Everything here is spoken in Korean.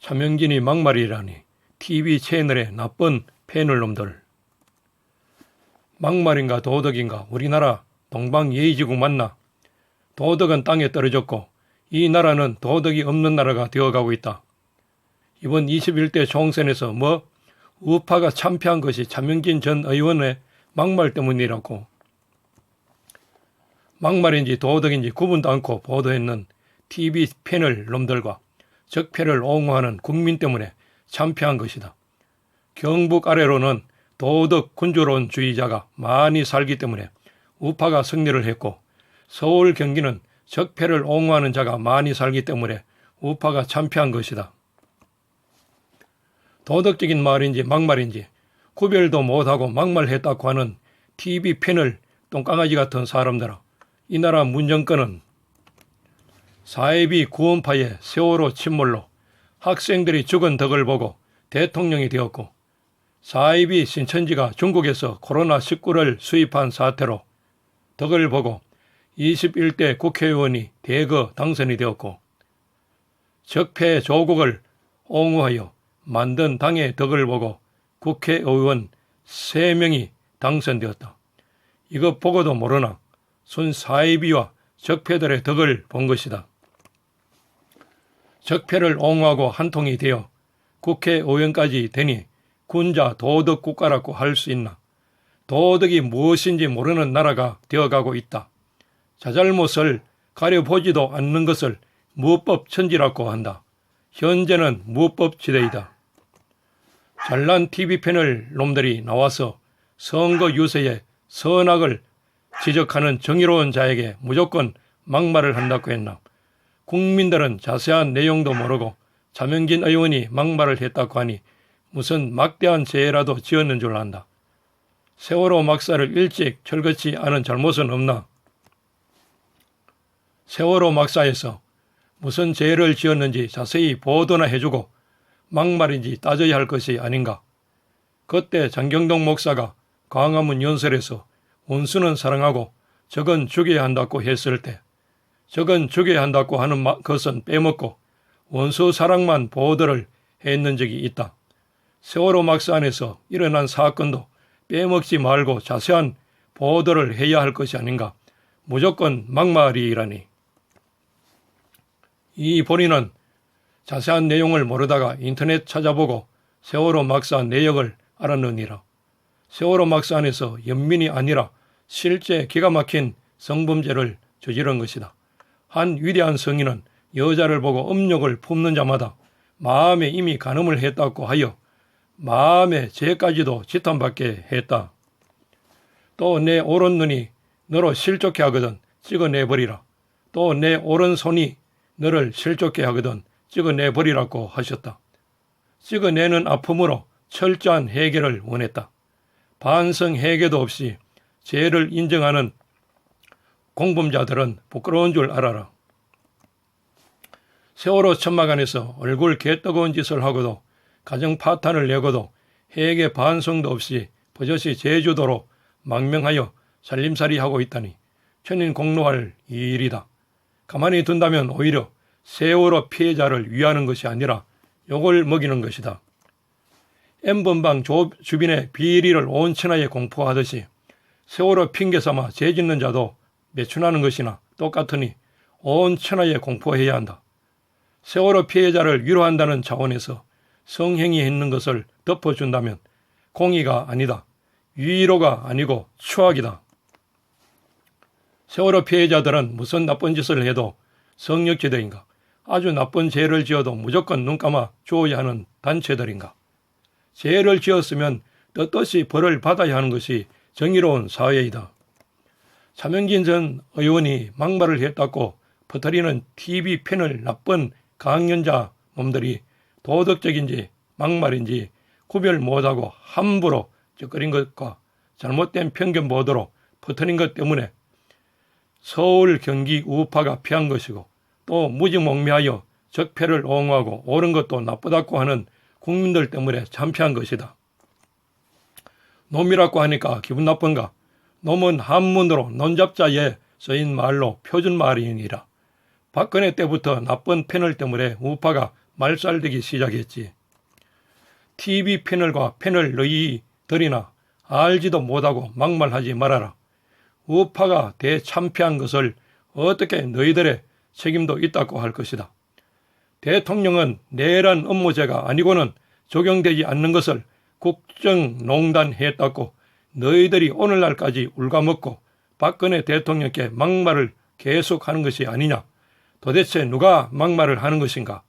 차명진이 막말이라니 TV 채널의 나쁜 패널놈들. 막말인가 도덕인가 우리나라 동방예의지국 맞나? 도덕은 땅에 떨어졌고 이 나라는 도덕이 없는 나라가 되어가고 있다. 이번 21대 총선에서 우파가 참패한 것이 차명진 전 의원의 막말 때문이라고. 막말인지 도덕인지 구분도 않고 보도했는 TV 패널 놈들과 적폐를 옹호하는 국민 때문에 참패한 것이다. 경북 아래로는 도덕 군주론주의자가 많이 살기 때문에 우파가 승리를 했고, 서울 경기는 적폐를 옹호하는 자가 많이 살기 때문에 우파가 참패한 것이다. 도덕적인 말인지 막말인지 구별도 못하고 막말했다고 하는 TV 패널 똥강아지 같은 사람들아, 이 나라 문정권은 사회비 구원파의 세월호 침몰로 학생들이 죽은 덕을 보고 대통령이 되었고, 사회비 신천지가 중국에서 코로나19를 수입한 사태로 덕을 보고 21대 국회의원이 대거 당선이 되었고, 적폐 조국을 옹호하여 만든 당의 덕을 보고 국회의원 3명이 당선되었다. 이것 보고도 모르나 순 사회비와 적폐들의 덕을 본 것이다. 적폐를 옹호하고 한 통이 되어 국회의원까지 되니 군자 도덕 국가라고 할 수 있나? 도덕이 무엇인지 모르는 나라가 되어가고 있다. 자잘못을 가려보지도 않는 것을 무법천지라고 한다. 현재는 무법지대이다. 잘난 TV 패널 놈들이 나와서 선거 유세에 선악을 지적하는 정의로운 자에게 무조건 막말을 한다고 했나? 국민들은 자세한 내용도 모르고 차명진 의원이 막말을 했다고 하니 무슨 막대한 죄라도 지었는 줄 안다. 세월호 막사를 일찍 철거치 않은 잘못은 없나? 세월호 막사에서 무슨 죄를 지었는지 자세히 보도나 해주고 막말인지 따져야 할 것이 아닌가? 그때 장경동 목사가 광화문 연설에서 원수는 사랑하고 적은 죽여야 한다고 했을 때 적은 죽여야 한다고 하는 것은 빼먹고 원수 사랑만 보도를 했는 적이 있다. 세월호 막사 안에서 일어난 사건도 빼먹지 말고 자세한 보도를 해야 할 것이 아닌가. 무조건 막말이라니. 이 본인은 자세한 내용을 모르다가 인터넷 찾아보고 세월호 막사 내역을 알았느니라. 세월호 막사 안에서 연민이 아니라 실제 기가 막힌 성범죄를 저지른 것이다. 한 위대한 성인은 여자를 보고 음욕을 품는 자마다 마음에 이미 간음을 했다고 하여 마음의 죄까지도 지탄받게 했다. 또 내 오른눈이 너로 실족해 하거든 찍어내버리라. 또 내 오른손이 너를 실족해 하거든 찍어내버리라고 하셨다. 찍어내는 아픔으로 철저한 해결을 원했다. 반성 해결도 없이 죄를 인정하는 공범자들은 부끄러운 줄 알아라. 세월호 천막안에서 얼굴 개뜨거운 짓을 하고도 가정 파탄을 내고도 해계 반성도 없이 버젓이 제주도로 망명하여 살림살이하고 있다니 천인 공로할 일이다. 가만히 둔다면 오히려 세월호 피해자를 위하는 것이 아니라 욕을 먹이는 것이다. N번방 주변의 비리를 온 천하에 공포하듯이 세월호 핑계삼아 죄짓는 자도 매춘하는 것이나 똑같으니 온 천하에 공포해야 한다. 세월호 피해자를 위로한다는 차원에서 성행위 했는 것을 덮어준다면 공의가 아니다. 위로가 아니고 추악이다. 세월호 피해자들은 무슨 나쁜 짓을 해도 성역죄들인가? 아주 나쁜 죄를 지어도 무조건 눈감아 주어야 하는 단체들인가? 죄를 지었으면 떳떳이 벌을 받아야 하는 것이 정의로운 사회이다. 차명진 전 의원이 막말을 했다고 퍼뜨리는 TV 패널 나쁜 강연자 놈들이 도덕적인지 막말인지 구별 못하고 함부로 쩍거린 것과 잘못된 편견 보도로 퍼뜨린 것 때문에 서울 경기 우파가 피한 것이고, 또 무지몽매하여 적폐를 옹호하고 옳은 것도 나쁘다고 하는 국민들 때문에 참패한 것이다. 놈이라고 하니까 기분 나쁜가? 놈은 한문으로 논잡자에 쓰인 말로 표준말이니라. 박근혜 때부터 나쁜 패널 때문에 우파가 말살되기 시작했지. TV 패널과 패널 너희들이나 알지도 못하고 막말하지 말아라. 우파가 대참패한 것을 어떻게 너희들의 책임도 있다고 할 것이다. 대통령은 내란 업무죄가 아니고는 적용되지 않는 것을 국정농단했다고 너희들이 오늘날까지 울가먹고 박근혜 대통령께 막말을 계속하는 것이 아니냐. 도대체 누가 막말을 하는 것인가?